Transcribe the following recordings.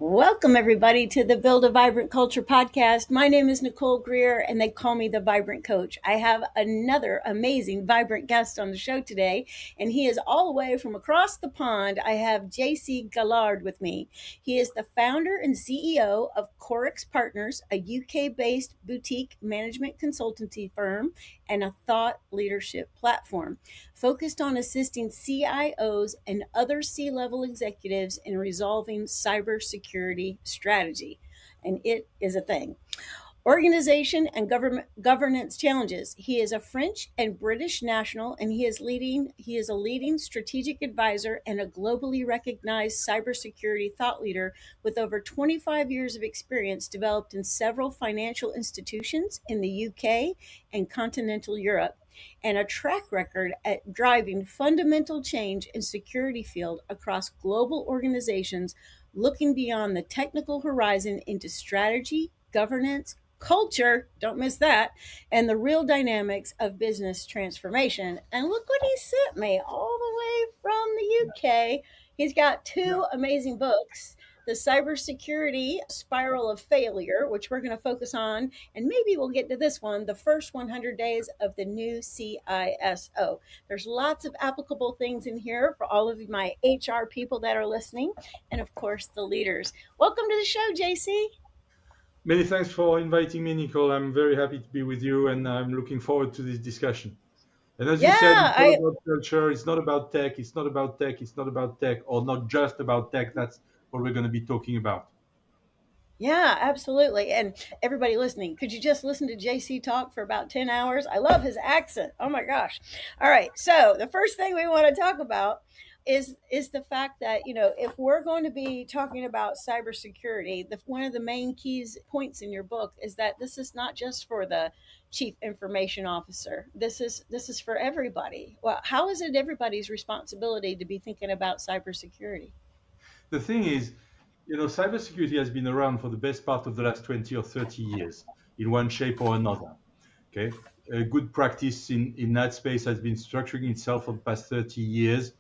Welcome, everybody, to the Build a Vibrant Culture podcast. My name is Nicole Greer, and they call me the Vibrant Coach. I have another amazing, vibrant guest on the show today, and he is all the way from across the pond. I have JC Gaillard with me. He is the founder and CEO of Corix Partners, a UK-based boutique management consultancy firm and a thought leadership platform focused on assisting CIOs and other C-level executives in resolving cybersecurity strategy. And it is a thing. Organization and governance challenges. He is a French and British national, and he is a leading strategic advisor and a globally recognized cybersecurity thought leader with over 25 years of experience developed in several financial institutions in the UK and continental Europe, and a track record at driving fundamental change in security field across global organizations, looking beyond the technical horizon into strategy, governance, culture, don't miss that, and the real dynamics of business transformation. And look what he sent me all the way from the UK. He's got two amazing books: The Cybersecurity Spiral of Failure, which we're going to focus on, and maybe we'll get to this one, The First 100 Days of the New CISO. There's lots of applicable things in here for all of my HR people that are listening, and of course, the leaders. Welcome to the show, JC. Many thanks for inviting me, Nicole. I'm very happy to be with you, and I'm looking forward to this discussion. And as you said, Yeah, it's all I about culture. It's not about tech. It's not about tech. It's not about tech, or not just about tech. That's what we're going to be talking about. Yeah, absolutely. And everybody listening, could you just listen to JC talk for about 10 hours? I love his accent. Oh my gosh. All right. So, the first thing we want to talk about is the fact that, if we're going to be talking about cybersecurity, one of the main keys points in your book is that this is not just for the chief information officer. This is for everybody. Well, how is it everybody's responsibility to be thinking about cybersecurity? The thing is, cybersecurity has been around for the best part of the last 20 or 30 years in one shape or another. Okay. A good practice in that space has been structuring itself for the past 30 years.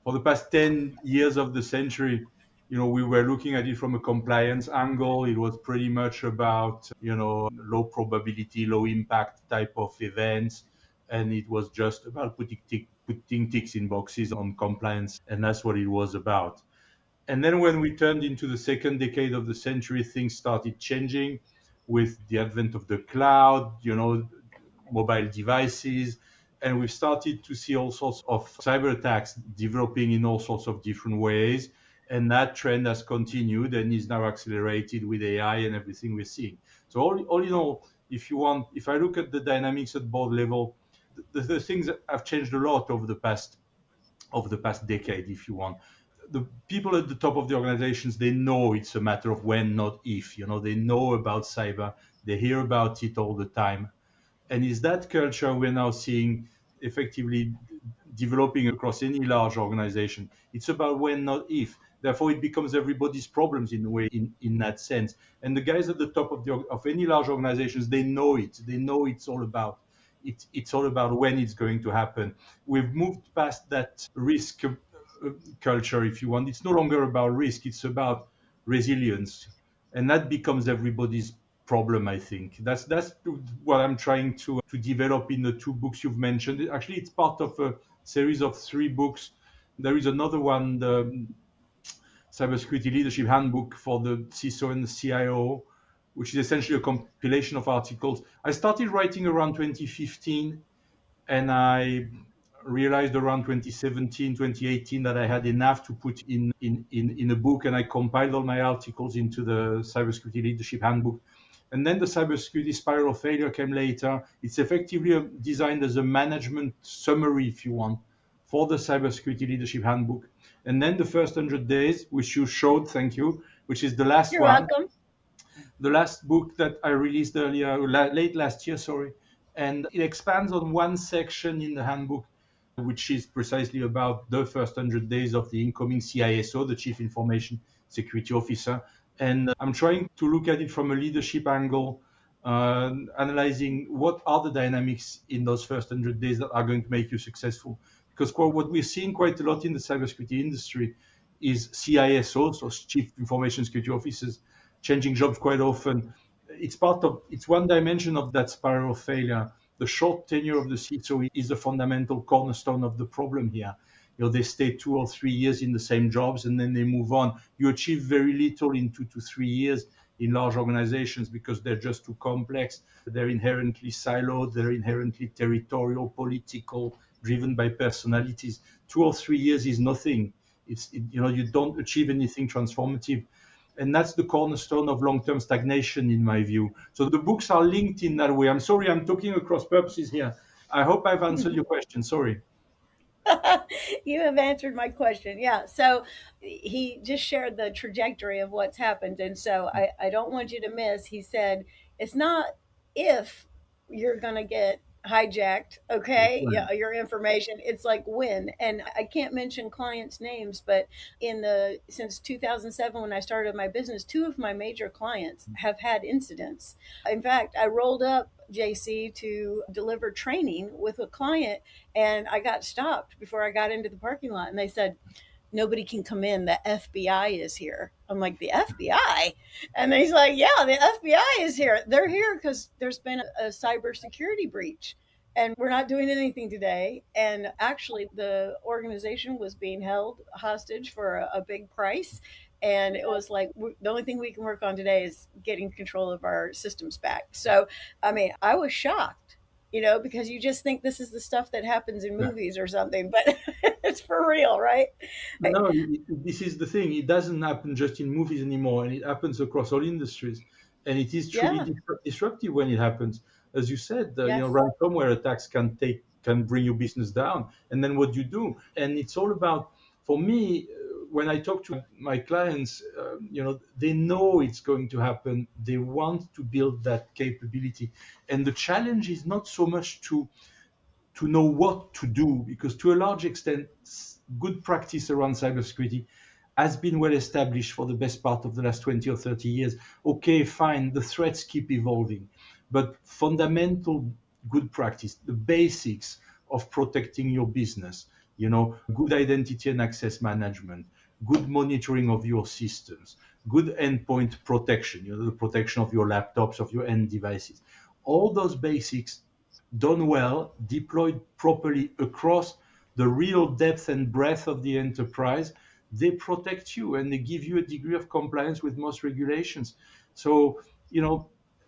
For the past 10 years of the century, we were looking at it from a compliance angle. It was pretty much about, low probability, low impact type of events. And it was just about putting ticks in boxes on compliance. And that's what it was about. And then when we turned into the second decade of the century, things started changing with the advent of the cloud, mobile devices, and we've started to see all sorts of cyber attacks developing in all sorts of different ways. And that trend has continued and is now accelerated with AI and everything we're seeing. So all in all, if I look at the dynamics at board level, the things that have changed a lot over the past decade, if you want. The people at the top of the organizations, they know it's a matter of when, not if. They know about cyber, they hear about it all the time. And is that culture we're now seeing effectively developing across any large organization? It's about when, not if. Therefore, it becomes everybody's problems in a way, in that sense. And the guys at the top of any large organizations, they know it. They know it's all about when it's going to happen. We've moved past that risk culture, if you want. It's no longer about risk, it's about resilience. And that becomes everybody's problem, I think. That's what I'm trying to develop in the two books you've mentioned. Actually, it's part of a series of three books. There is another one, the Cybersecurity Leadership Handbook for the CISO and the CIO, which is essentially a compilation of articles. I started writing around 2015, and I realized around 2017, 2018 that I had enough to put in a book, and I compiled all my articles into the Cybersecurity Leadership Handbook. And then the Cybersecurity Spiral of Failure came later. It's effectively designed as a management summary, if you want, for the Cybersecurity Leadership Handbook. And then the first 100 days, which you showed, thank you, which is the last You're one, welcome. the last book that I released earlier, late last year, sorry. And it expands on one section in the handbook, which is precisely about the first 100 days of the incoming CISO, the Chief Information Security Officer. And I'm trying to look at it from a leadership angle, analyzing what are the dynamics in those first 100 days that are going to make you successful. Because what we're seeing quite a lot in the cybersecurity industry is CISOs, so Chief Information Security Officers, changing jobs quite often. It's one dimension of that spiral of failure. The short tenure of the CISO is the fundamental cornerstone of the problem here. They stay 2 or 3 years in the same jobs and then they move on. You achieve very little in 2 to 3 years in large organizations because they're just too complex. They're inherently siloed, they're inherently territorial, political, driven by personalities. 2 or 3 years is nothing. You don't achieve anything transformative. And that's the cornerstone of long-term stagnation, in my view. So the books are linked in that way. I'm sorry, I'm talking across purposes here. I hope I've answered your question. Sorry. You have answered my question. Yeah. So he just shared the trajectory of what's happened. And so I don't want you to miss. He said, it's not if you're going to get hijacked, okay, yeah, your information. It's like when. And I can't mention clients' names, but since 2007, when I started my business, two of my major clients have had incidents. In fact, I rolled up, JC, to deliver training with a client, and I got stopped before I got into the parking lot, and they said, nobody can come in. The FBI is here. I'm like, the FBI? And he's like, yeah, the FBI is here. They're here because there's been a cybersecurity breach and we're not doing anything today. And actually, the organization was being held hostage for a big price. And it was like, the only thing we can work on today is getting control of our systems back. So, I mean, I was shocked, because you just think this is the stuff that happens in Yeah. movies or something, but it's for real, right? No, this is the thing. It doesn't happen just in movies anymore, and it happens across all industries. And it is truly Yeah. disruptive when it happens. As you said, Yes. ransomware attacks can bring your business down. And then what do you do? And it's all about, for me, when I talk to my clients, they know it's going to happen. They want to build that capability. And the challenge is not so much to know what to do, because to a large extent, good practice around cybersecurity has been well established for the best part of the last 20 or 30 years. Okay, fine, the threats keep evolving, but fundamental good practice, the basics of protecting your business, good identity and access management, good monitoring of your systems, good endpoint protection, the protection of your laptops, of your end devices, all those basics done well, deployed properly across the real depth and breadth of the enterprise, they protect you and they give you a degree of compliance with most regulations. So,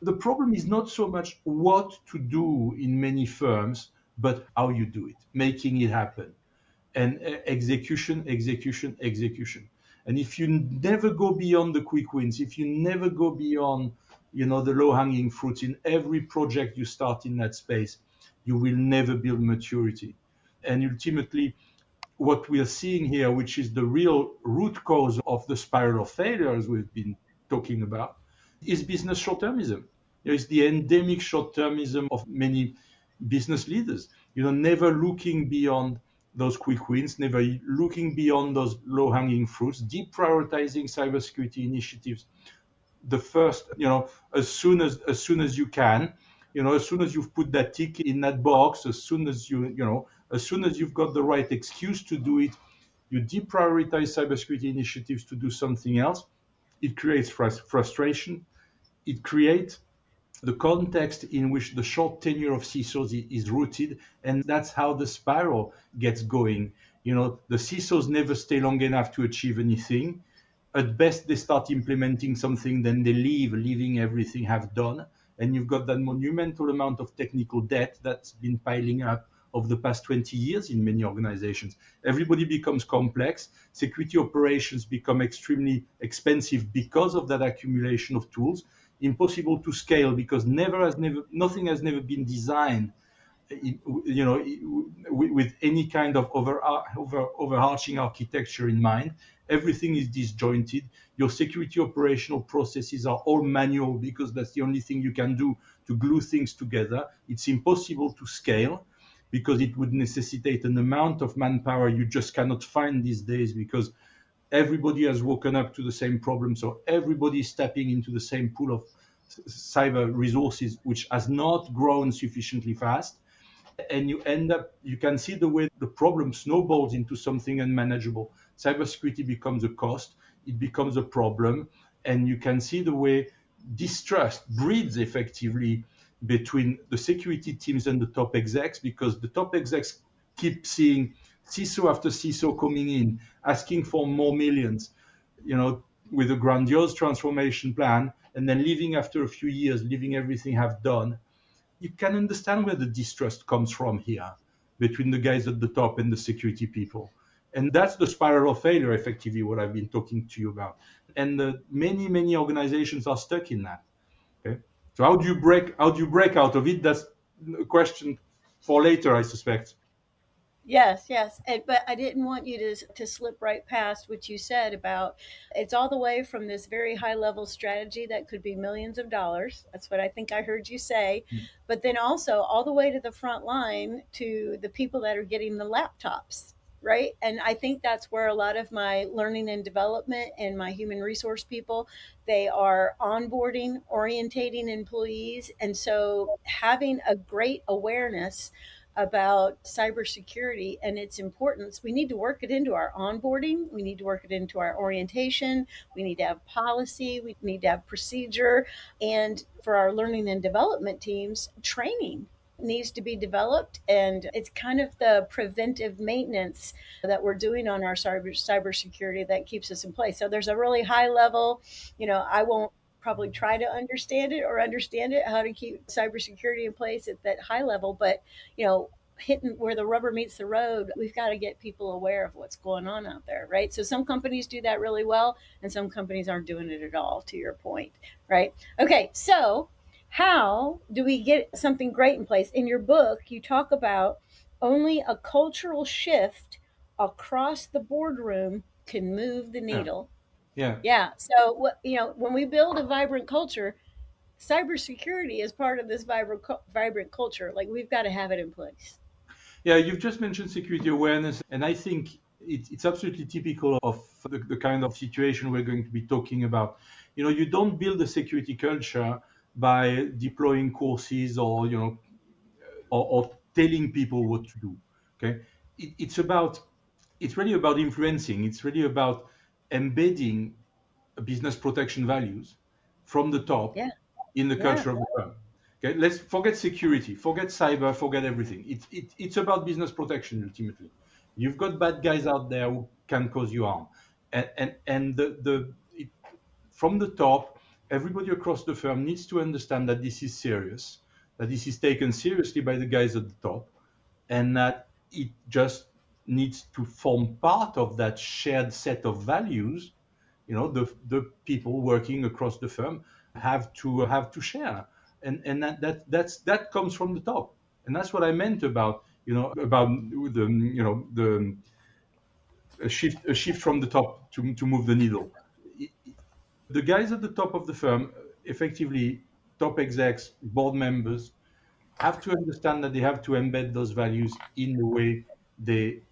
the problem is not so much what to do in many firms, but how you do it, making it happen. And execution, execution, execution. And if you never go beyond the quick wins, if you never go beyond, the low-hanging fruits in every project you start in that space, you will never build maturity. And ultimately, what we are seeing here, which is the real root cause of the spiral of failure, as we've been talking about, is business short-termism. It's the endemic short-termism of many business leaders. Never looking beyond those quick wins, never looking beyond those low-hanging fruits, deprioritizing cybersecurity initiatives the first, as soon as you can, as soon as you've put that tick in that box, as soon as you've got the right excuse to do it, you deprioritize cybersecurity initiatives to do something else. It creates frustration. It creates the context in which the short tenure of CISOs is rooted, and that's how the spiral gets going. The CISOs never stay long enough to achieve anything. At best, they start implementing something, then they leave, leaving everything have done, and you've got that monumental amount of technical debt that's been piling up over the past 20 years in many organizations. Everybody becomes complex. Security operations become extremely expensive because of that accumulation of tools. Impossible to scale because nothing has never been designed with any kind of overarching architecture in mind. Everything is disjointed. Your security operational processes are all manual because that's the only thing you can do to glue things together. It's impossible to scale because it would necessitate an amount of manpower you just cannot find these days, because everybody has woken up to the same problem. So everybody is tapping into the same pool of cyber resources, which has not grown sufficiently fast. And you can see the way the problem snowballs into something unmanageable. cybersecurity becomes a cost, it becomes a problem, and you can see the way distrust breeds effectively between the security teams and the top execs, because the top execs keep seeing CISO after CISO coming in, asking for more millions, with a grandiose transformation plan, and then leaving after a few years, leaving everything have done. You can understand where the distrust comes from here between the guys at the top and the security people. And that's the spiral of failure, effectively, what I've been talking to you about. And many, many organizations are stuck in that. Okay. So how do you break out of it? That's a question for later, I suspect. Yes, yes. But I didn't want you to slip right past what you said about it's all the way from this very high level strategy that could be millions of dollars. That's what I think I heard you say. But then also all the way to the front line to the people that are getting the laptops, right? And I think that's where a lot of my learning and development and my human resource people, they are onboarding, orientating employees. And so having a great awareness about cybersecurity and its importance, we need to work it into our onboarding. We need to work it into our orientation. We need to have policy. We need to have procedure. And for our learning and development teams, training needs to be developed, and it's kind of the preventive maintenance that we're doing on our cybersecurity that keeps us in place. So there's a really high level, I won't probably try to understand it or understand it how to keep cybersecurity in place at that high level, but hitting where the rubber meets the road, we've got to get people aware of what's going on out there, right? So some companies do that really well, and some companies aren't doing it at all, to your point, right? Okay, so how do we get something great in place? In your book, you talk about only a cultural shift across the boardroom can move the Yeah. needle. Yeah. Yeah. So when we build a vibrant culture, cybersecurity is part of this vibrant culture. Like we've got to have it in place. Yeah, you've just mentioned security awareness, and I think it's absolutely typical of the kind of situation we're going to be talking about. You don't build a security culture by deploying courses or or telling people what to do. Okay, it's really about influencing. It's really about embedding business protection values from the top Yeah. in the Yeah. culture of the firm. Okay, let's forget security, forget cyber, forget everything. It's about business protection ultimately. You've got bad guys out there who can cause you harm, and from the top, everybody across the firm needs to understand that this is serious, that this is taken seriously by the guys at the top, and that it just needs to form part of that shared set of values. The people working across the firm have to share, and that comes from the top, and that's what I meant about the a shift from the top to move the needle. The guys at the top of the firm, effectively top execs, board members, have to understand that they have to embed those values in the way they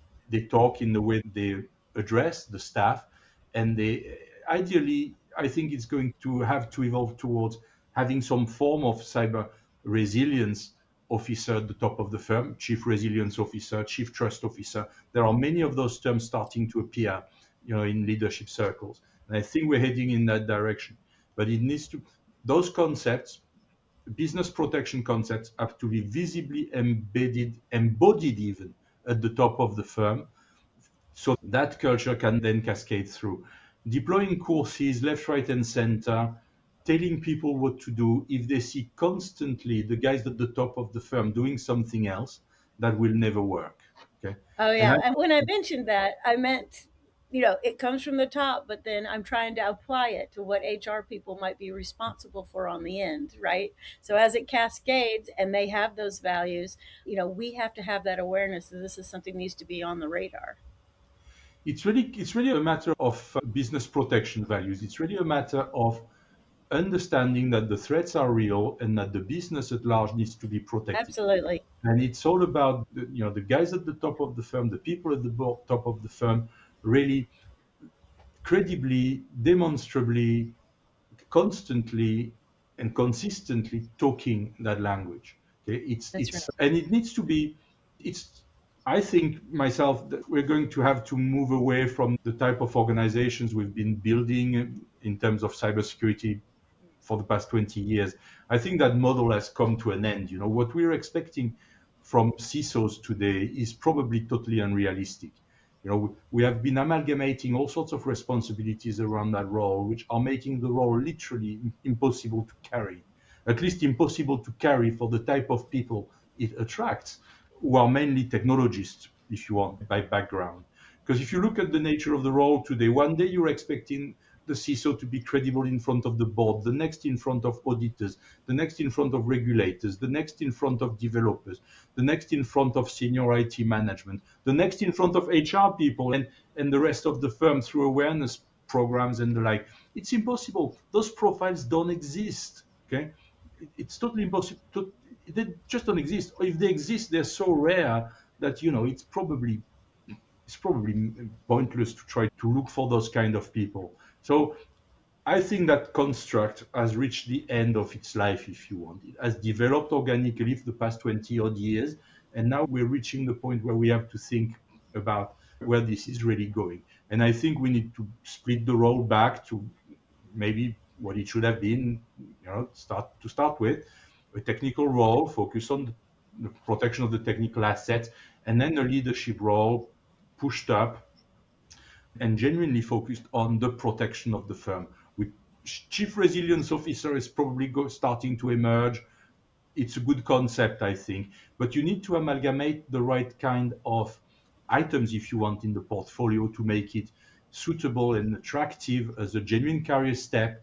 talk, in the way they address the staff, and they ideally, I think it's going to have to evolve towards having some form of cyber resilience officer at the top of the firm, chief resilience officer, chief trust officer. There are many of those terms starting to appear, in leadership circles, and I think we're heading in that direction. But it needs to those concepts, business protection concepts, have to be visibly embedded, embodied even at the top of the firm, so that culture can then cascade through. Deploying courses left, right, and center, telling people what to do, if they see constantly the guys at the top of the firm doing something else, that will never work. Okay. Oh And yeah. And when I mentioned that, I meant, it comes from the top, but then I'm trying to apply it to what HR people might be responsible for on the end, right? So as it cascades and they have those values, we have to have that awareness that this is something that needs to be on the radar. it's really a matter of business protection values. It's really a matter of understanding that the threats are real and that the business at large needs to be protected. Absolutely. And it's all about the guys at the top of the firm, the people at the top of the firm, really credibly, demonstrably, constantly, and consistently talking that language. Okay, That's right. and it needs to be. It's I think myself that we're going to have to move away from the type of organizations we've been building in terms of cybersecurity for the past 20 years. I think that model has come to an end. You know, what we're expecting from CISOs today is probably totally unrealistic. You know, we have been amalgamating all sorts of responsibilities around that role, which are making the role literally impossible to carry, at least impossible to carry for the type of people it attracts, who are mainly technologists, if you want, by background. Because if you look at the nature of the role today, one day you're expecting the CISO to be credible in front of the board, the next in front of auditors, the next in front of regulators, the next in front of developers, the next in front of senior IT management, the next in front of HR people, and the rest of the firm through awareness programs and the like. It's impossible. Those profiles don't exist. Okay, it's totally impossible. They just don't exist. Or if they exist, they're so rare that it's probably pointless to try to look for those kind of people. So I think that construct has reached the end of its life, if you want. It has developed organically for the past 20 odd years, and now we're reaching the point where we have to think about where this is really going. And I think we need to split the role back to maybe what it should have been, start with a technical role, focus on the protection of the technical assets, and then a leadership role pushed up and genuinely focused on the protection of the firm. With chief resilience officer is probably starting to emerge. It's a good concept, I think, but you need to amalgamate the right kind of items, if you want, in the portfolio to make it suitable and attractive as a genuine career step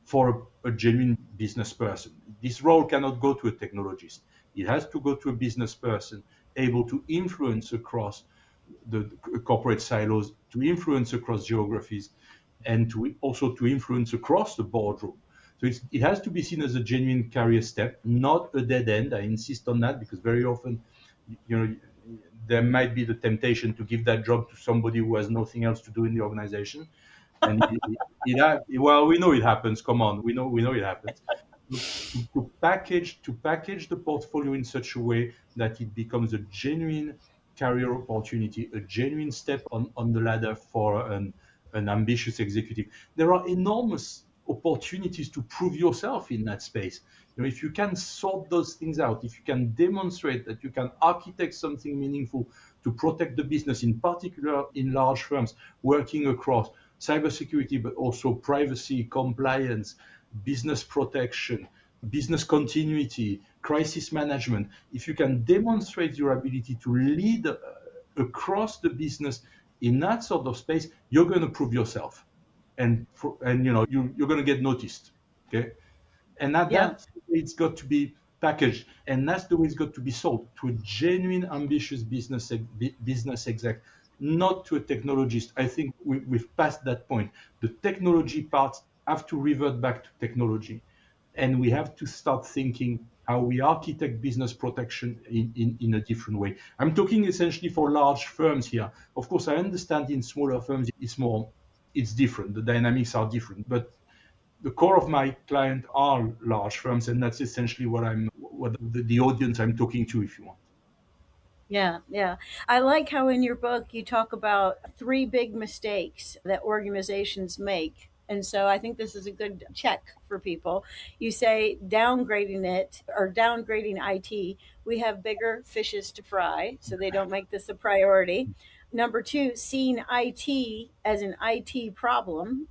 for a genuine business person. This role cannot go to a technologist. It has to go to a business person able to influence across the corporate silos, to influence across geographies, and to also to influence across the boardroom. So it has to be seen as a genuine career step, not a dead end. I insist on that because very often, you know, there might be the temptation to give that job to somebody who has nothing else to do in the organization, and well, we know it happens. Come on, we know it happens. To package the portfolio in such a way that it becomes a genuine career opportunity, a genuine step on the ladder for an ambitious executive. There are enormous opportunities to prove yourself in that space. You know, if you can sort those things out, if you can demonstrate that you can architect something meaningful to protect the business, in particular in large firms working across cybersecurity, but also privacy, compliance, business protection, business continuity, crisis management. If you can demonstrate your ability to lead across the business in that sort of space, you're going to prove yourself, and you're going to get noticed. Okay, and Yeah. that's the way it's got to be packaged, and that's the way it's got to be sold to a genuine ambitious business exec, not to a technologist. I think we've passed that point. The technology parts have to revert back to technology, and we have to start thinking how we architect business protection in a different way. I'm talking essentially for large firms here. Of course, I understand in smaller firms it's different, the dynamics are different, but the core of my client are large firms, and that's essentially what the audience I'm talking to, if you want. Yeah, yeah. I like how in your book you talk about three big mistakes that organizations make. And so I think this is a good check for people. You say downgrading it or downgrading IT. We have bigger fishes to fry, so they don't make this a priority. Number two, seeing IT as an IT problem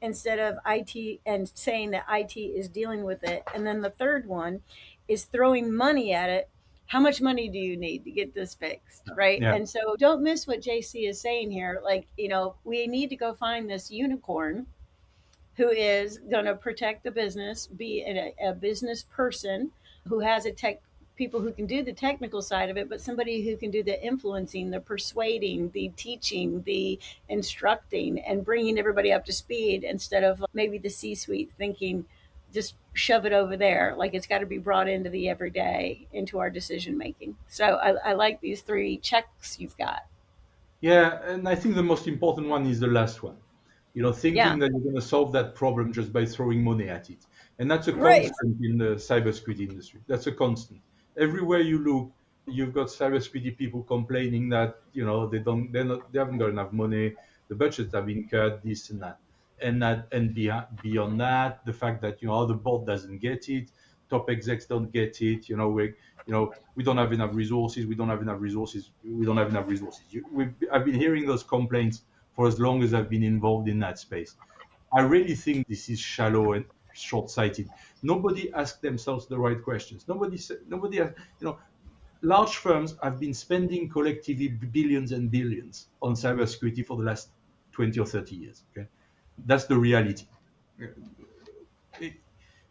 instead of IT and saying that IT is dealing with it. And then the third one is throwing money at it. How much money do you need to get this fixed? Right. Yeah, And so don't miss what JC is saying here. Like, we need to go find this unicorn who is going to protect the business, be a business person who has a tech people who can do the technical side of it, but somebody who can do the influencing, the persuading, the teaching, the instructing, and bringing everybody up to speed instead of maybe the C-suite thinking, just shove it over there. Like it's got to be brought into the everyday, into our decision making. So I like these three checks you've got. yeah, and I think the most important one is the last one. You know, thinking Yeah. that you're going to solve that problem just by throwing money at it, and that's a Right. constant in the cybersecurity industry. That's a constant. Everywhere you look, You've got cybersecurity people complaining that they haven't got enough money, the budgets have been cut, this and that, beyond that, the fact that the board doesn't get it, top execs don't get it. We don't have enough resources. We don't have enough resources. We don't have enough resources. I've been hearing those complaints for as long as I've been involved in that space. I really think this is shallow and short-sighted. Nobody asked themselves the right questions. Nobody, large firms have been spending collectively billions and billions on cybersecurity for the last 20 or 30 years. Okay, that's the reality. It-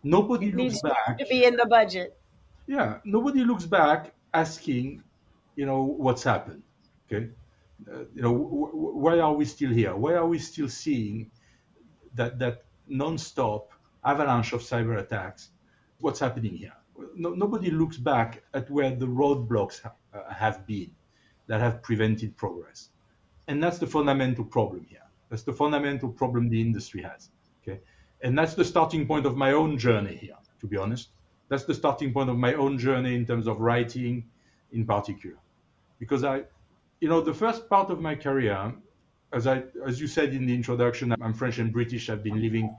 Nobody It looks needs back. to be in the budget. Yeah, nobody looks back asking, what's happened. Okay, why are we still here? Why are we still seeing that non-stop avalanche of cyber attacks? What's happening here? Nobody looks back at where the roadblocks have been that have prevented progress. And that's the fundamental problem here. That's the fundamental problem the industry has. Okay. And that's the starting point of my own journey here, to be honest. That's the starting point of my own journey in terms of writing in particular. Because the first part of my career, as you said in the introduction, I'm French and British. I've been living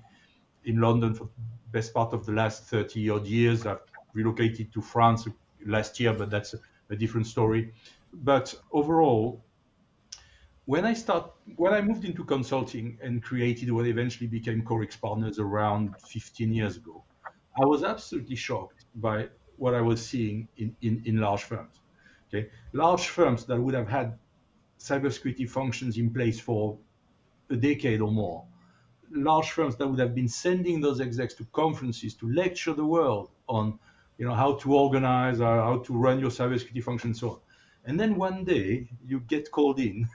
in London for the best part of the last 30 odd years. I've relocated to France last year, but that's a different story. But overall, when I moved into consulting and created what eventually became Corex Partners around 15 years ago, I was absolutely shocked by what I was seeing in large firms. Okay, large firms that would have had cybersecurity functions in place for a decade or more, large firms that would have been sending those execs to conferences to lecture the world on, how to organize or how to run your cybersecurity function and so on. And then one day you get called in,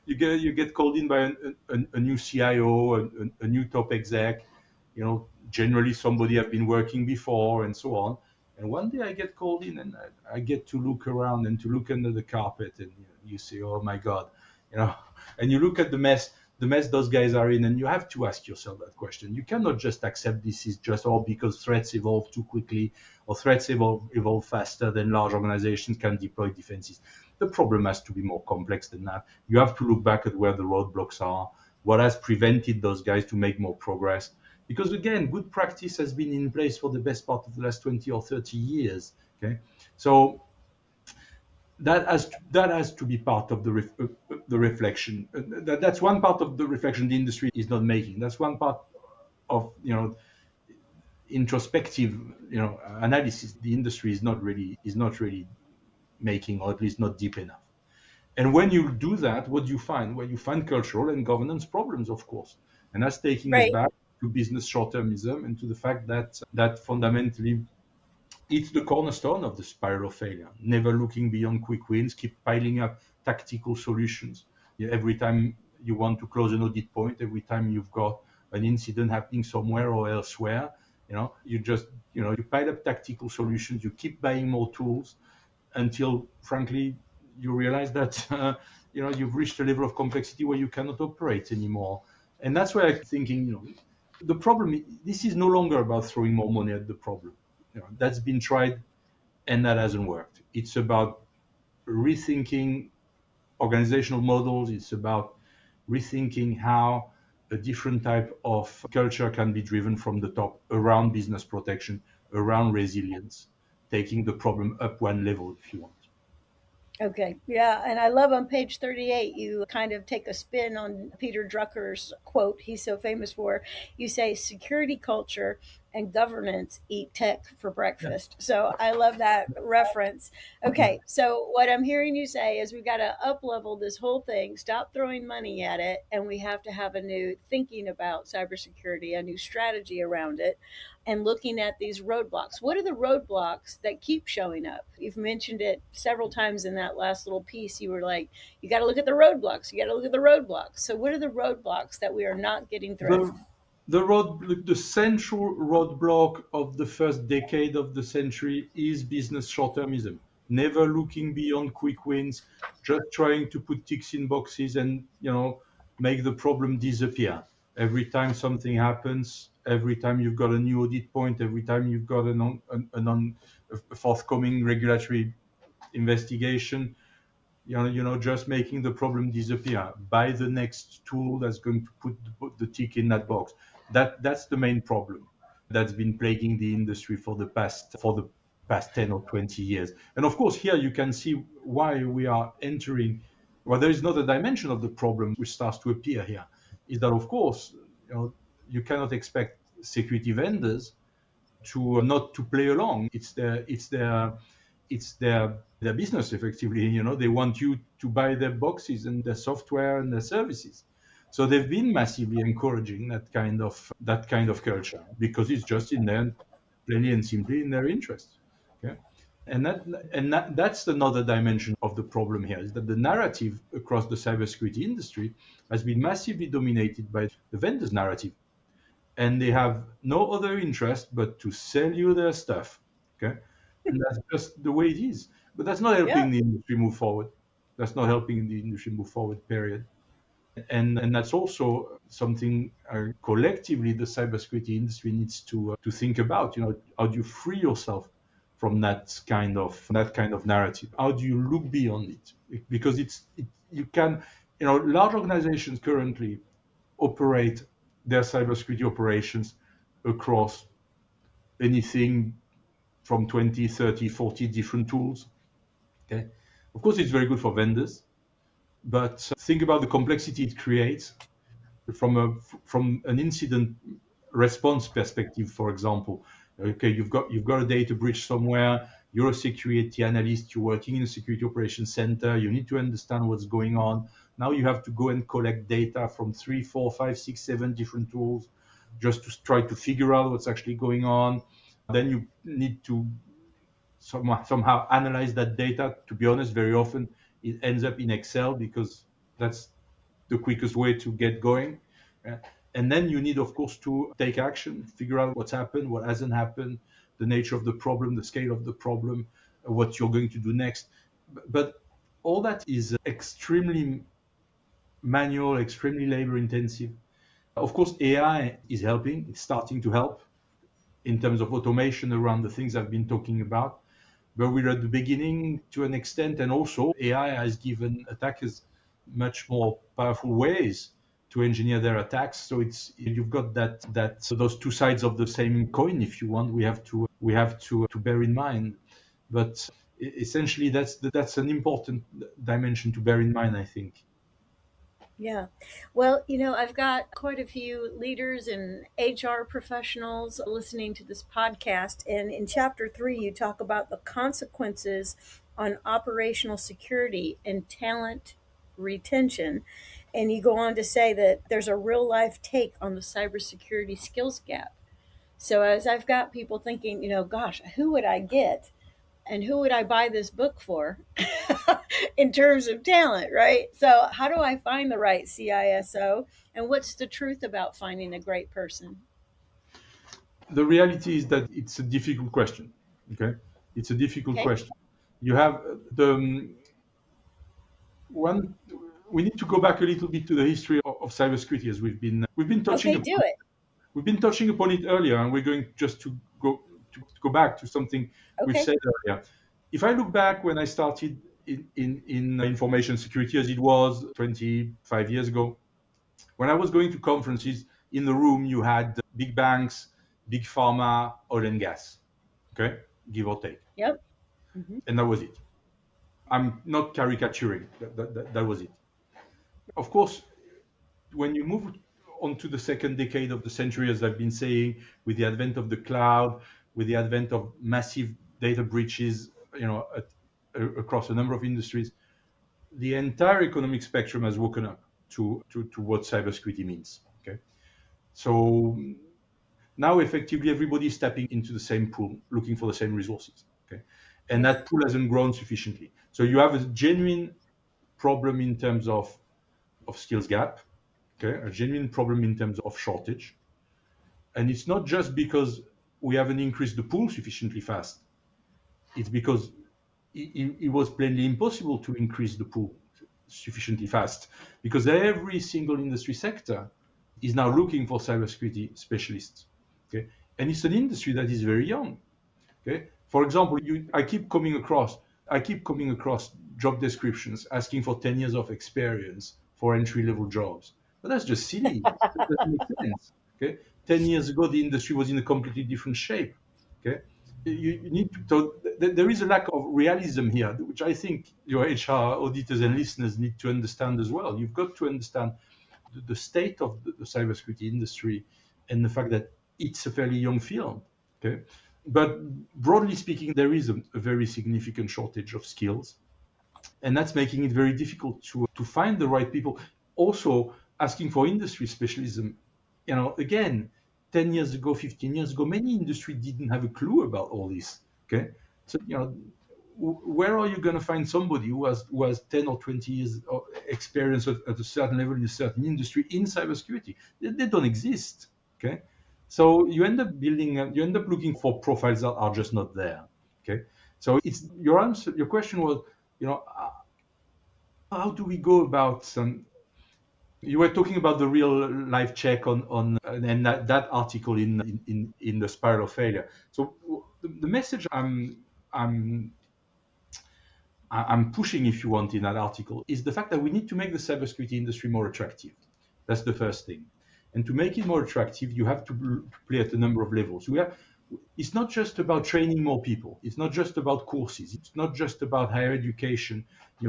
you get called in by a new CIO, a new top exec, generally somebody I've been working before and so on. And one day I get called in and I get to look around and to look under the carpet and you say, oh my God, you know, and you look at the mess those guys are in, and you have to ask yourself that question. You cannot just accept this is just all because threats evolve too quickly or threats evolve faster than large organizations can deploy defenses. The problem has to be more complex than that. You have to look back at where the roadblocks are, what has prevented those guys to make more progress. Because again, good practice has been in place for the best part of the last 20 or 30 years. Okay, so that has to be part of the reflection. That's one part of the reflection the industry is not making. That's one part of introspective analysis the industry is not really making, or at least not deep enough. And when you do that, what do you find? Well, you find cultural and governance problems, of course, and that's taking us Right. back to business short-termism and to the fact that fundamentally it's the cornerstone of the spiral of failure. Never looking beyond quick wins, keep piling up tactical solutions. Every time you want to close an audit point, every time you've got an incident happening somewhere or elsewhere, you pile up tactical solutions, you keep buying more tools until, frankly, you realize that you've reached a level of complexity where you cannot operate anymore. And that's why I'm thinking, the problem, this is no longer about throwing more money at the problem. That's been tried and that hasn't worked. It's about rethinking organizational models. It's about rethinking how a different type of culture can be driven from the top around business protection, around resilience, taking the problem up one level if you want. Okay. Yeah. And I love on page 38, you kind of take a spin on Peter Drucker's quote he's so famous for. You say, security culture and governance eat tech for Yeah. breakfast. So I love that reference. Okay. So what I'm hearing you say is we've got to up level this whole thing, stop throwing money at it, and we have to have a new thinking about cybersecurity, a new strategy around it, and looking at these roadblocks. What are the roadblocks that keep showing up? You've mentioned it several times in that last little piece. You were like, you got to look at the roadblocks. You got to look at the roadblocks. So, what are the roadblocks that we are not getting through? The central roadblock of the first decade of the century is business short-termism. Never looking beyond quick wins, just trying to put ticks in boxes and make the problem disappear. Every time something happens, every time you've got a new audit point, every time you've got a forthcoming regulatory investigation, just making the problem disappear. Buy the next tool that's going to put the tick in that box. That's the main problem that's been plaguing the industry for the past 10 or 20 years. And of course, here you can see why we are entering. Well, there is another dimension of the problem which starts to appear here. Is that of course, you cannot expect security vendors to not to play along. It's their business effectively. They want you to buy their boxes and their software and their services. So they've been massively encouraging that kind of culture because it's just in their plainly and simply in their interest. Okay. And that's another dimension of the problem here, is that the narrative across the cybersecurity industry has been massively dominated by the vendor's narrative, and they have no other interest but to sell you their stuff. Okay, and that's just the way it is. But that's not Yeah. helping the industry move forward. That's not helping the industry move forward. Period. And that's also something collectively the cybersecurity industry needs to think about. How do you free yourself from that kind of narrative? How do you look beyond it? Because you can, large organizations currently operate their cybersecurity operations across anything from 20, 30, 40 different tools. Okay. Of course, it's very good for vendors, but think about the complexity it creates from an incident response perspective, for example. Okay, you've got a data breach somewhere. You're a security analyst. You're working in a security operations center. You need to understand what's going on. Now you have to go and collect data from 3, 4, 5, 6, 7 different tools just to try to figure out what's actually going on. Then you need to somehow analyze that data. To be honest, very often it ends up in Excel because that's the quickest way to get going. Uh, and then you need, of course, to take action, figure out what's happened, what hasn't happened, the nature of the problem, the scale of the problem, what you're going to do next. But all that is extremely manual, extremely labor intensive. Of course, AI is helping, it's starting to help in terms of automation around the things I've been talking about. But we're at the beginning to an extent, and also AI has given attackers much more powerful ways to engineer their attacks. So you've got that so those two sides of the same coin, if you want. We have to bear in mind. But essentially, that's an important dimension to bear in mind, I think. Yeah. Well, I've got quite a few leaders and HR professionals listening to this podcast. And in chapter 3, you talk about the consequences on operational security and talent retention. And you go on to say that there's a real life take on the cybersecurity skills gap. So as I've got people thinking, gosh, who would I get? And who would I buy this book for in terms of talent, right? So, how do I find the right CISO? And what's the truth about finding a great person? The reality is that it's a difficult question. Okay, it's a difficult Okay. question. You have the one. We need to go back a little bit to the history of cybersecurity, as we've been touching Okay, upon. do it. We've been touching upon it earlier, and we're going just to go back to something we've Okay. said earlier. If I look back when I started in information security, as it was 25 years ago, when I was going to conferences, in the room you had big banks, big pharma, oil and gas, okay, give or take, Yep. Hmm. and that was it. I'm not caricaturing. That was it. Of course, when you move onto the second decade of the century, as I've been saying, with the advent of the cloud, with the advent of massive data breaches, across a number of industries, the entire economic spectrum has woken up to what cybersecurity means. Okay, so now effectively everybody is tapping into the same pool, looking for the same resources. Okay, and Yes. that pool hasn't grown sufficiently. So you have a genuine problem in terms of skills gap. Okay, a genuine problem in terms of shortage. And it's not just because we haven't increased the pool sufficiently fast. It's because it was plainly impossible to increase the pool sufficiently fast, because every single industry sector is now looking for cybersecurity specialists. Okay, and it's an industry that is very young. Okay, for example, I keep coming across I keep coming across job descriptions asking for 10 years of experience for entry level jobs. But that's just silly. That doesn't make sense. Okay. 10 years ago, the industry was in a completely different shape. Okay. You need to, there is a lack of realism here, which I think your HR auditors and listeners need to understand as well. You've got to understand the state of the cybersecurity industry and the fact that it's a fairly young field. Okay. But broadly speaking, there is a very significant shortage of skills, and that's making it very difficult to find the right people. Also, asking for industry specialism. Again, 10 years ago, 15 years ago, many industry didn't have a clue about all this. Okay, so where are you going to find somebody who has 10 or 20 years of experience at a certain level in a certain industry in cybersecurity? They don't exist. Okay, so you end up looking for profiles that are just not there. Okay, so it's your answer. Your question was, how do we go about some? You were talking about the real life check on and that article in the spiral of failure. So the message I'm I'm pushing, if you want, in that article is the fact that we need to make the cybersecurity industry more attractive. That's the first thing. And to make it more attractive, you have to play at a number of levels. It's not just about training more people. It's not just about courses. It's not just about higher education,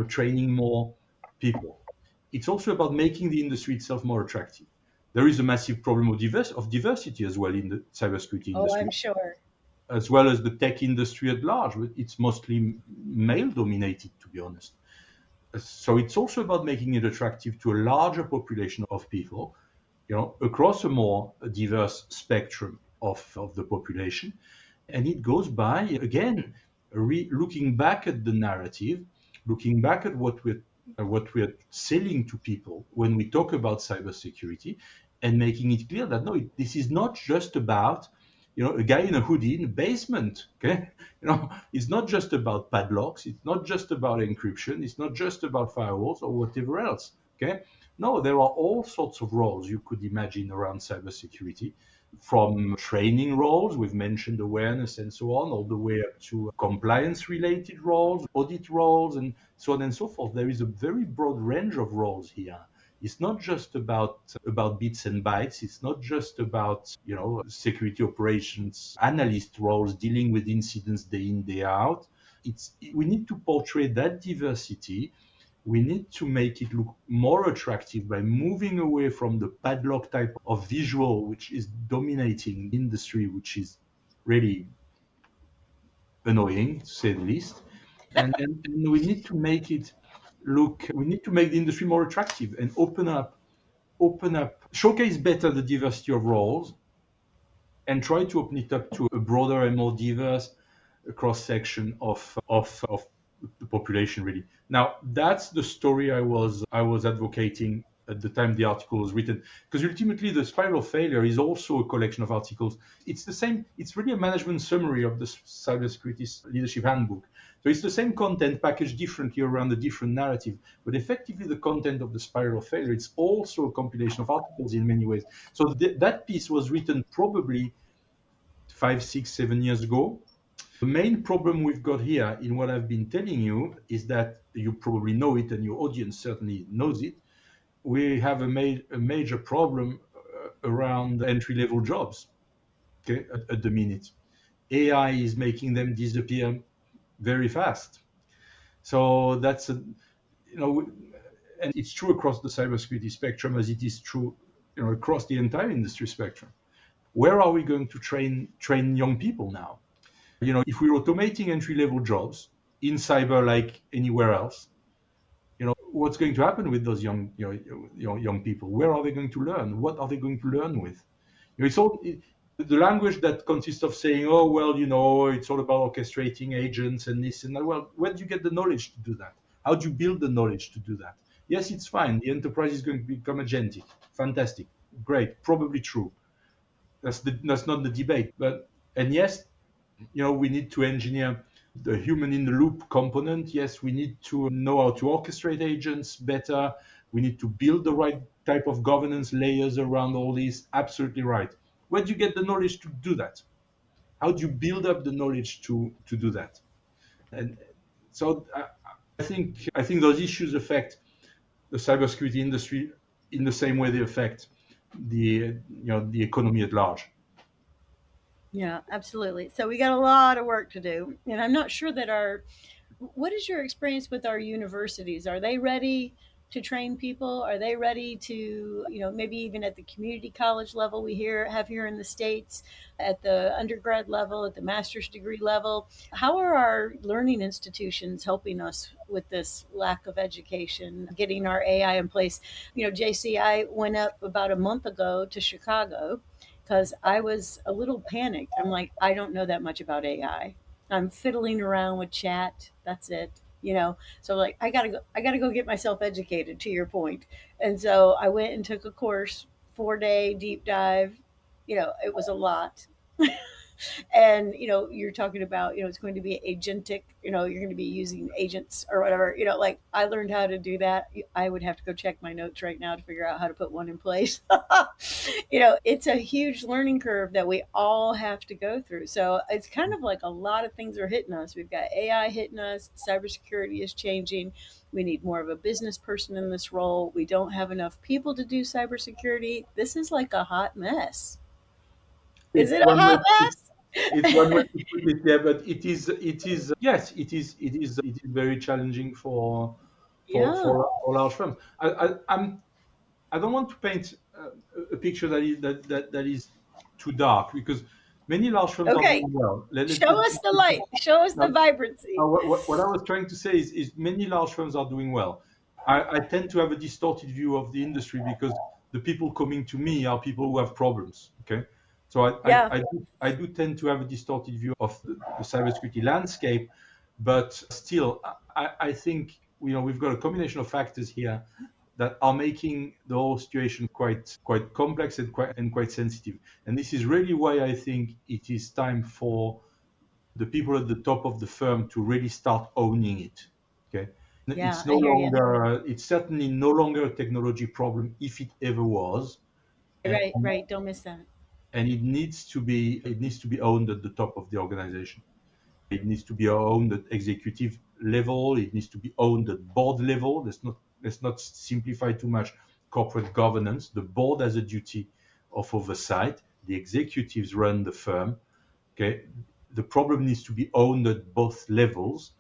training more people. It's also about making the industry itself more attractive. There is a massive problem of diversity as well in the cybersecurity Oh, I'm industry, sure. as well as the tech industry at large. It's mostly male dominated, to be honest. So it's also about making it attractive to a larger population of people, across a more diverse spectrum of the population. And it goes by, again, looking back at the narrative, looking back at what we're selling to people when we talk about cybersecurity, and making it clear that no, this is not just about a guy in a hoodie in a basement. Okay, it's not just about padlocks, it's not just about encryption, it's not just about firewalls or whatever else. Okay, no, there are all sorts of roles you could imagine around cybersecurity, from training roles, we've mentioned awareness and so on, all the way up to compliance related roles, audit roles, and so on and so forth. There is a very broad range of roles here. It's not just about bits and bytes. It's not just about security operations analyst roles dealing with incidents day in day out. We need to portray that diversity. We need to make it look more attractive by moving away from the padlock type of visual, which is dominating the industry, which is really annoying to say the least. And we need to make it we need to make the industry more attractive and open up, showcase better the diversity of roles, and try to open it up to a broader and more diverse cross section of the population. Really, now that's the story I was advocating at the time the article was written, because ultimately the spiral of failure is also a collection of articles. It's the same. It's really a management summary of the cybersecurity leadership handbook. So it's the same content packaged differently around a different narrative, but effectively the content of the spiral of failure, it's also a compilation of articles in many ways. So that piece was written probably 5, 6, 7 years ago. The main problem we've got here in what I've been telling you is that you probably know it, and your audience certainly knows it. We have a major problem around entry level jobs. Okay, at the minute, AI is making them disappear very fast. So you know, and it's true across the cybersecurity spectrum as it is true, across the entire industry spectrum. Where are we going to train young people now? If we're automating entry level jobs in cyber like anywhere else, what's going to happen with those young people? Where are they going to learn? What are they going to learn with? The language that consists of saying, oh well, it's all about orchestrating agents and this and that. Well, where do you get the knowledge to do that? How do you build the knowledge to do that? Yes, it's fine. The enterprise is going to become agentic. Fantastic, great, probably true. That's not the debate. And yes, we need to engineer the human in the loop component. Yes, we need to know how to orchestrate agents better. We need to build the right type of governance layers around all this. Absolutely right. Where do you get the knowledge to do that? How do you build up the knowledge to do that? And So I think those issues affect the cybersecurity industry in the same way they affect the economy at large. Yeah, absolutely. So we got a lot of work to do. And I'm not sure that our what is your experience with our universities? Are they ready to train people? Are they ready to, maybe even at the community college level we have here in the States, at the undergrad level, at the master's degree level? How are our learning institutions helping us with this lack of education, getting our AI in place? JC, I went up about a month ago to Chicago because I was a little panicked. I'm like, I don't know that much about AI. I'm fiddling around with chat. That's it. So like I gotta go get myself educated to your point. And so I went and took a course, 4-day deep dive. It was a lot. And you're talking about it's going to be agentic, you're going to be using agents or whatever. Like I learned how to do that. I would have to go check my notes right now to figure out how to put one in place. It's a huge learning curve that we all have to go through. So it's kind of like a lot of things are hitting us. We've got AI hitting us, cybersecurity is changing. We need more of a business person in this role. We don't have enough people to do cybersecurity. This is like a hot mess. Is It's it a one way. hot It's one way mess? to put it, yeah, but yes, it is very challenging Yeah. for large firms. I don't want to paint a picture that is too dark because many large firms are Okay. doing well. Show us the light. Show us the Now, vibrancy. what I was trying to say is many large firms are doing well. I tend to have a distorted view of the industry because the people coming to me are people who have problems. Okay, so Yeah. I do tend to have a distorted view of the cybersecurity landscape, but still, I think we've got a combination of factors here that are making the whole situation quite complex and quite sensitive. And this is really why I think it is time for the people at the top of the firm to really start owning it. Okay, Yeah, it's no I hear you. longer, it's certainly no longer a technology problem if it ever was, and Right, right. Don't miss that. it needs to be owned at the top of the organization. It needs to be owned at executive level. It needs to be owned at board level. Let's not simplify too much corporate governance. The board has a duty of oversight. The executives run the firm. Okay, the problem needs to be owned at both levels,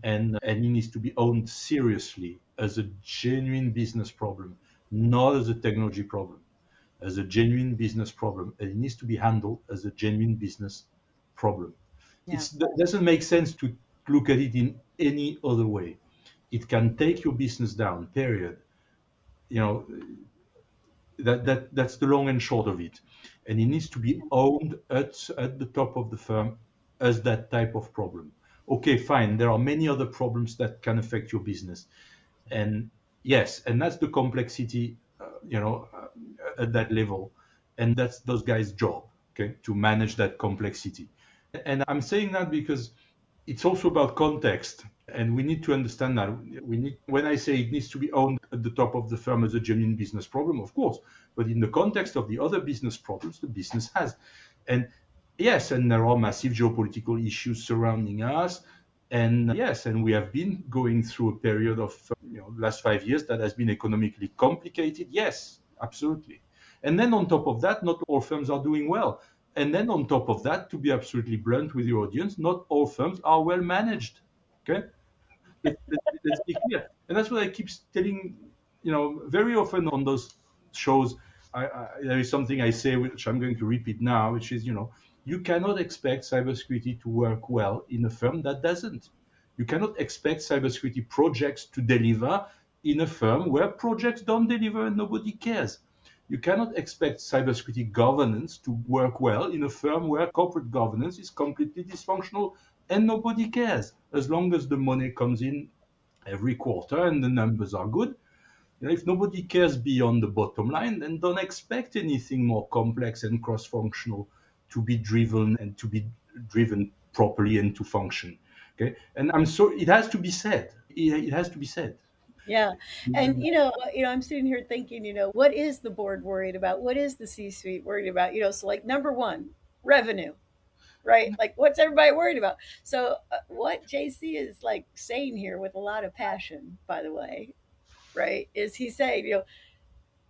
and it needs to be owned seriously as a genuine business problem, not as a technology problem, as a genuine business problem, and it needs to be handled as a genuine business problem. Yeah. It doesn't make sense to look at it in any other way. It can take your business down. Period. You know, that's the long and short of it, and it needs to be owned at the top of the firm as that type of problem. Okay, fine, there are many other problems that can affect your business, and yes, and that's the complexity, at that level, and that's those guys' job, okay, to manage that complexity. And I'm saying that because it's also about context, and we need to understand that. When I say it needs to be owned at the top of the firm as a genuine business problem, of course, but in the context of the other business problems the business has. And yes, and there are massive geopolitical issues surrounding us, and yes, and we have been going through a period of last 5 years that has been economically complicated. Yes, absolutely. And then on top of that, not all firms are doing well. And then on top of that, to be absolutely blunt with your audience, not all firms are well managed. Okay, let's be clear. And that's what I keep telling, very often on those shows. There is something I say, which I'm going to repeat now, which is, you cannot expect cybersecurity to work well in a firm that doesn't. You cannot expect cybersecurity projects to deliver in a firm where projects don't deliver and nobody cares. You cannot expect cybersecurity governance to work well in a firm where corporate governance is completely dysfunctional and nobody cares. As long as the money comes in every quarter and the numbers are good, if nobody cares beyond the bottom line, then don't expect anything more complex and cross-functional to be driven and to be driven properly and to function. Okay, and I'm sorry, it has to be said. It has to be said. Yeah. And I'm sitting here thinking, what is the board worried about? What is the C-suite worried about? So like number one, revenue. right? Like, what's everybody worried about? So, what JC is like saying here with a lot of passion, by the way, right, is he saying,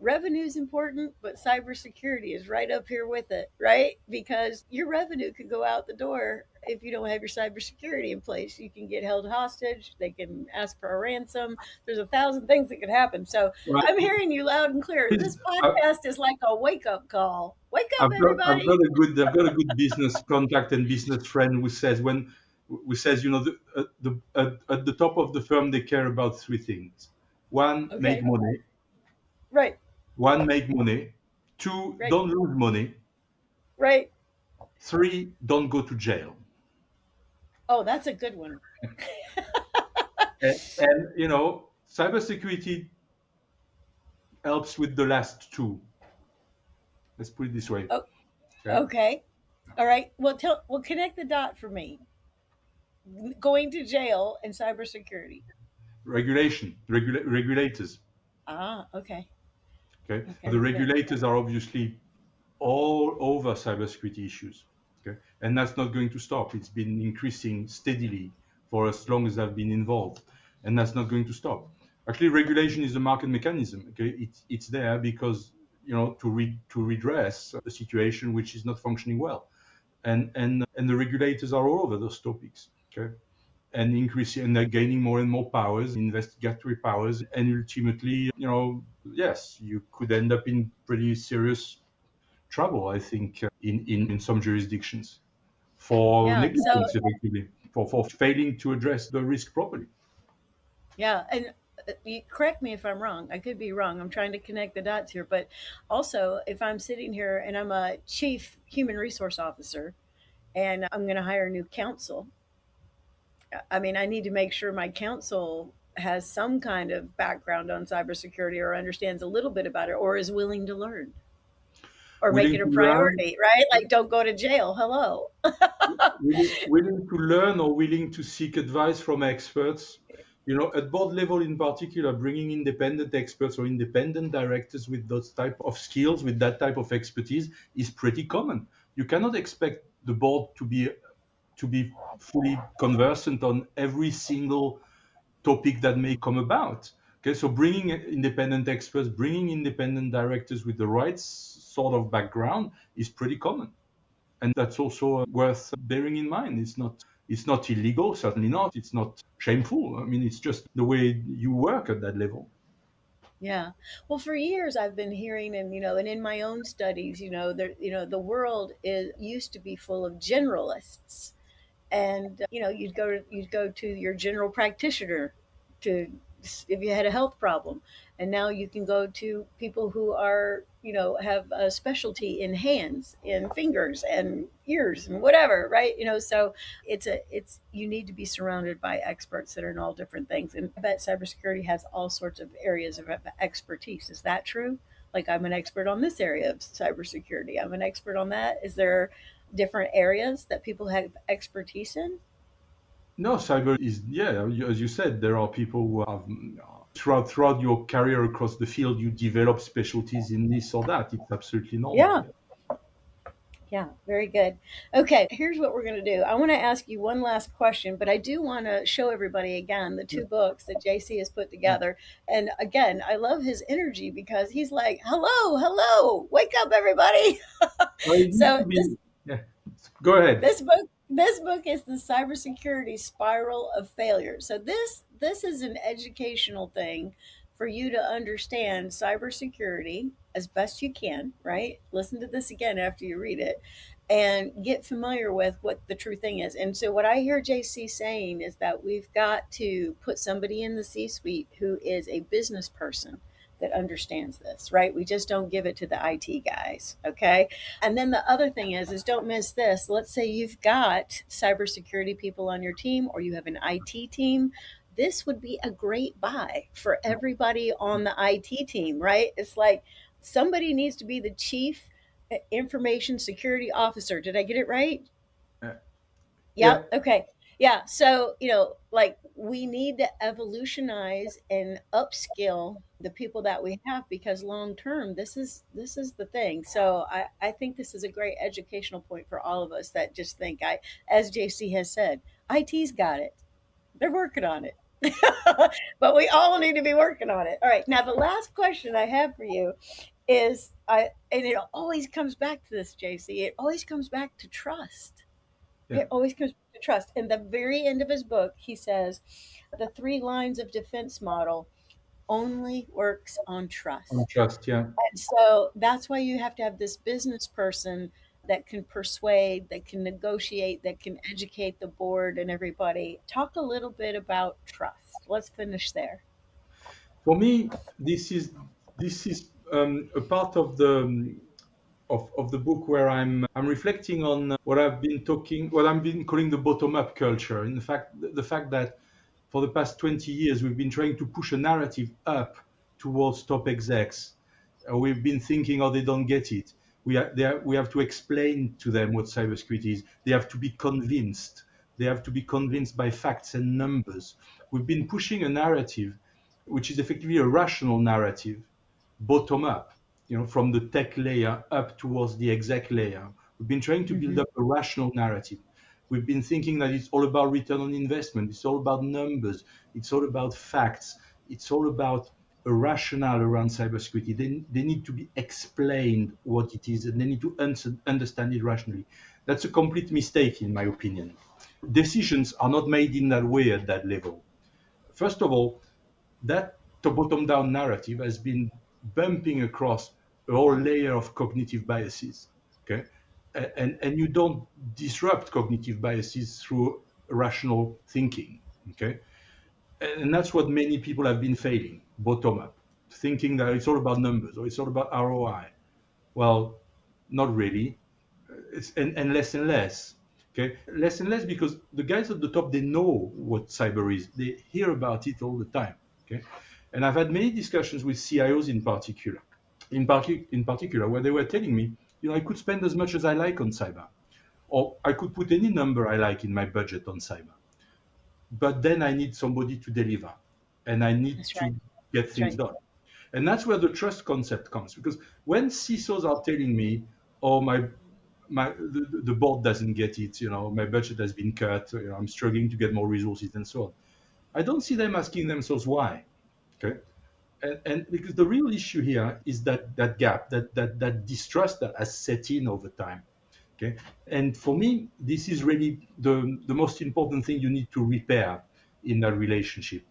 revenue is important, but cybersecurity is right up here with it, right? Because your revenue could go out the door if you don't have your cybersecurity in place. You can get held hostage. They can ask for a ransom. There's 1,000 things that could happen. So Right. I'm hearing you loud and clear. Is- This I- podcast is like a wake up call. Wake up, I've got everybody. a good business contact and business friend who says, at the top of the firm they care about three things. One, make Okay. money. Right. One, make money. Two, Right. don't lose money. Right. Three, don't go to jail. Oh, that's a good one. And cybersecurity helps with the last two. Let's put it this way. Oh, Okay. okay. All right. Well, connect the dot for me. Going to jail and cybersecurity. Regulators. Ah, okay. Okay. The Okay, good. regulators are obviously all over cybersecurity issues. Okay. And that's not going to stop. It's been increasing steadily for as long as I've been involved. And that's not going to stop. Actually, regulation is a market mechanism. Okay. It's there because, to redress a situation which is not functioning well. And the regulators are all over those topics. Okay. And increasing, and they're gaining more and more powers, investigatory powers, and ultimately, yes, you could end up in pretty serious trouble, I think, in some jurisdictions for Yeah. So negligence, effectively, for failing to address the risk properly. yeah, and you correct me if I'm wrong. I could be wrong. I'm trying to connect the dots here, but also if I'm sitting here and I'm a chief human resource officer and I'm going to hire new counsel, I mean, I need to make sure my counsel has some kind of background on cybersecurity or understands a little bit about it or is willing to learn or make Willing it a to learn, priority, right? Like, don't go to jail. Hello. willing to learn, or willing to seek advice from experts. At board level in particular, bringing independent experts or independent directors with those type of skills, with that type of expertise, is pretty common. You cannot expect the board to be fully conversant on every single topic that may come about. Okay, so bringing independent experts, bringing independent directors with the right sort of background is pretty common, and that's also worth bearing in mind. It's not illegal, certainly not. It's not shameful. I mean, it's just the way you work at that level. Yeah. Well, for years I've been hearing, and and in my own studies, the world is used to be full of generalists, and you'd go to your general practitioner to if you had a health problem, and now you can go to people who are have a specialty in hands and fingers and ears and whatever, right? So it's you need to be surrounded by experts that are in all different things, and I bet cybersecurity has all sorts of areas of expertise. Is that true? Like, I'm an expert on this area of cybersecurity, I'm an expert on that. Is there different areas that people have expertise in? No, cyber is, yeah, as you said, there are people who have, throughout your career across the field, you develop specialties in this or that. It's absolutely normal. Yeah. Yeah. Yeah, very good. Okay, here's what we're going to do. I want to ask you one last question, but I do want to show everybody again the two books that JC has put together. And again, I love his energy because he's like, "Hello, hello, wake up, everybody!" Well, it needs So to be, yeah. Go ahead. this book is the Cybersecurity Spiral of Failure. So this is an educational thing for you to understand cybersecurity as best you can, right? Listen to this again after you read it and get familiar with what the true thing is. And so what I hear JC saying is that we've got to put somebody in the C-suite who is a business person that understands this, right? We just don't give it to the IT guys, okay? And then the other thing is don't miss this. Let's say you've got cybersecurity people on your team or you have an IT team. This would be a great buy for everybody on the IT team, right? It's like somebody needs to be the chief information security officer. Did I get it right? Uh, Yeah. yeah. Okay. Yeah, so like we need to evolutionize and upskill the people that we have, because long term this is the thing. So I think this is a great educational point for all of us that just think, I as JC has said, IT's got it. They're working on it. But we all need to be working on it. All right. Now the last question I have for you is, I and it always comes back to this, JC. It always comes back to trust. Yeah, It always comes back to trust. In the very end of his book, he says the three lines of defense model only works on on trust. trust. Yeah. And so that's why you have to have this business person that can persuade, that can negotiate, that can educate the board and everybody. Talk a little bit about trust. Let's finish there. For me, this is a part of the book where I'm reflecting on what I've been calling the bottom-up culture. In fact, the fact that for the past 20 years we've been trying to push a narrative up towards top execs. We've been thinking, oh, they don't get it. We have to explain to them what cybersecurity is. They have to be convinced. They have to be convinced by facts and numbers. We've been pushing a narrative which is effectively a rational narrative, bottom up, from the tech layer up towards the exec layer. We've been trying to build Hmm. up a rational narrative. We've been thinking that it's all about return on investment, it's all about numbers, it's all about facts, it's all about a rationale around cybersecurity. They need to be explained what it is, and they need to understand it rationally. That's a complete mistake, in my opinion. Decisions are not made in that way at that level. First of all, that bottom down narrative has been bumping across a whole layer of cognitive biases. Okay. And you don't disrupt cognitive biases through rational thinking. Okay. And that's what many people have been failing, bottom up, thinking that it's all about numbers or it's all about ROI. Well, not really. And less and less. Okay, less and less, because the guys at the top, they know what cyber is. They hear about it all the time. Okay, and I've had many discussions with CIOs in particular, where they were telling me, I could spend as much as I like on cyber, or I could put any number I like in my budget on cyber, but then I need somebody to deliver, and I need That's right. to get That's things right. done. And that's where the trust concept comes, because when CISOs are telling me, "Oh, the board doesn't get it. My budget has been cut. I'm struggling to get more resources and so on," I don't see them asking themselves why. Okay, and because the real issue here is that gap, that distrust that has set in over time. Okay, and for me, this is really the most important thing you need to repair in that relationship.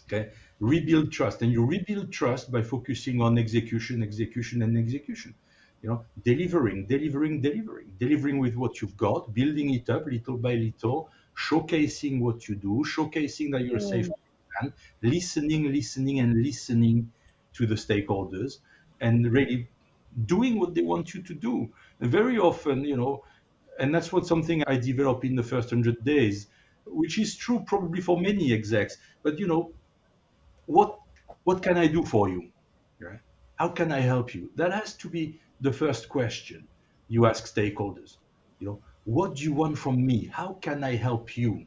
Okay, rebuild trust, and you rebuild trust by focusing on execution, execution, and execution. Delivering with what you've got, building it up little by little, showcasing what you do, showcasing that you're a safe Mm. man, listening, and listening to the stakeholders, and really doing what they want you to do. And very often, and that's what something I developed in the first 100 days, which is true probably for many execs. But what what can I do for you? Right? How can I help you? That has to be the first question you ask stakeholders. What do you want from me? How can I help you?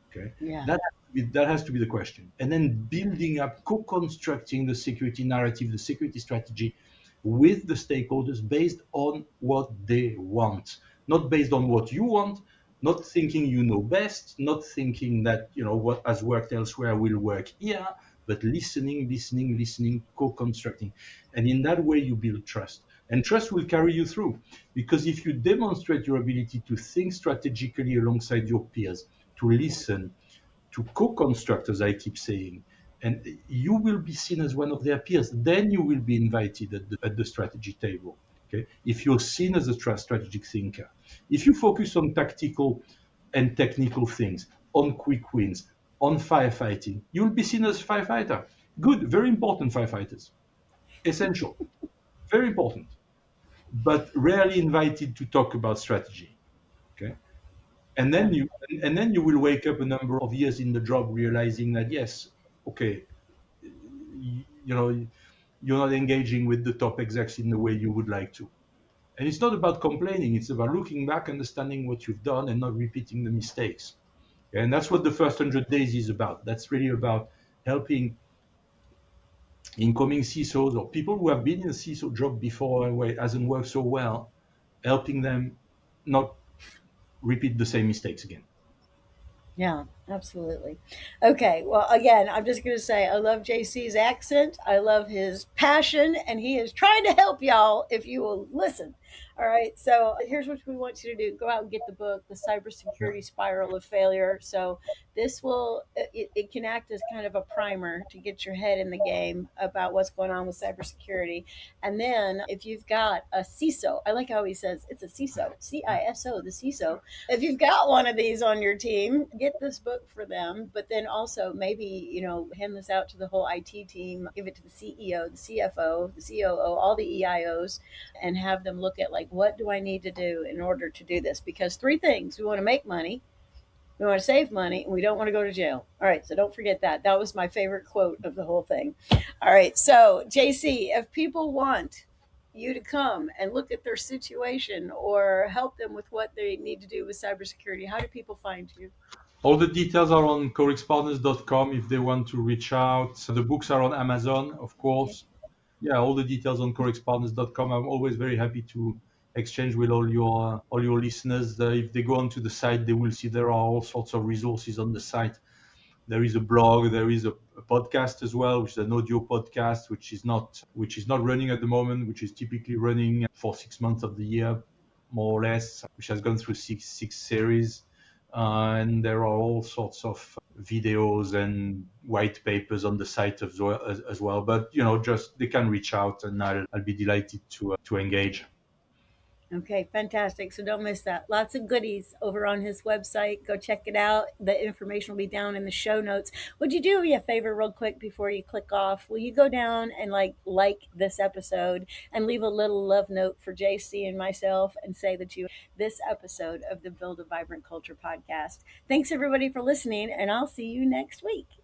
Okay, Yeah. that has to be the question, and then building up, co-constructing the security narrative, the security strategy with the stakeholders based on what they want, not based on what you want, not thinking you know best, not thinking that what has worked elsewhere will work here, but listening, co-constructing, and in that way you build trust, and trust will carry you through, because if you demonstrate your ability to think strategically alongside your peers, to listen, to co-construct, as I keep saying, and you will be seen as one of their peers. Then you will be invited at the strategy table. Okay, if you're seen as a strategic thinker, if you focus on tactical and technical things, on quick wins, on firefighting, you'll be seen as a firefighter. Good, very important firefighters, essential, very important, but rarely invited to talk about strategy. Okay, and Yeah. then you will wake up a number of years in the job realizing that, yes, okay, you're not engaging with the top execs in the way you would like to. And it's not about complaining, it's about looking back, understanding what you've done, and not repeating the mistakes. And that's what the first 100 days is about. That's really about helping incoming CISOs or people who have been in a CISO job before and where it hasn't worked so well, helping them not repeat the same mistakes again. Yeah, absolutely. Okay, well, again, I'm just going to say I love JC's accent. I love his passion, and he is trying to help y'all if you will listen. All right, so here's what we want you to do: go out and get the book, The Yeah. Cybersecurity Spiral of Failure. So, this will, it can act as kind of a primer to get your head in the game about what's going on with cybersecurity. And then, if you've got a CISO, I like how he says it's a CISO, CISO, the CISO. If you've got one of these on your team, get this book for them. But then also maybe, hand this out to the whole IT team, give it to the CEO, the CFO, the COO, all the EIOs, and have them look at like, what do I need to do in order to do this? Because three things: we want to make money, we want to save money, and we don't want to go to jail. All right, so don't forget that. That was my favorite quote of the whole thing. All right, so JC, if people want you to come and look at their situation or help them with what they need to do with cybersecurity, how do people find you? All the details are on corexpartners.com if they want to reach out. The books are on Amazon, of Okay. course. Yeah, all the details on corexpartners.com. I'm always very happy to exchange with all your listeners. If they go onto the site, they will see there are all sorts of resources on the site. There is a blog, there is a podcast as well, which is an audio podcast, which is not running at the moment, which is typically running for 6 months of the year, more or less, which has gone through six series. And there are all sorts of videos and white papers on the site as well. But just they can reach out, and I'll be delighted to engage. Okay, fantastic. So don't miss that. Lots of goodies over on his website. Go check it out. The information will be down in the show notes. Would you do me a favor real quick before you click off? Will you go down and like this episode and leave a little love note for JC and myself and say that you this episode of the Build a Vibrant Culture podcast. Thanks everybody for listening, and I'll see you next week.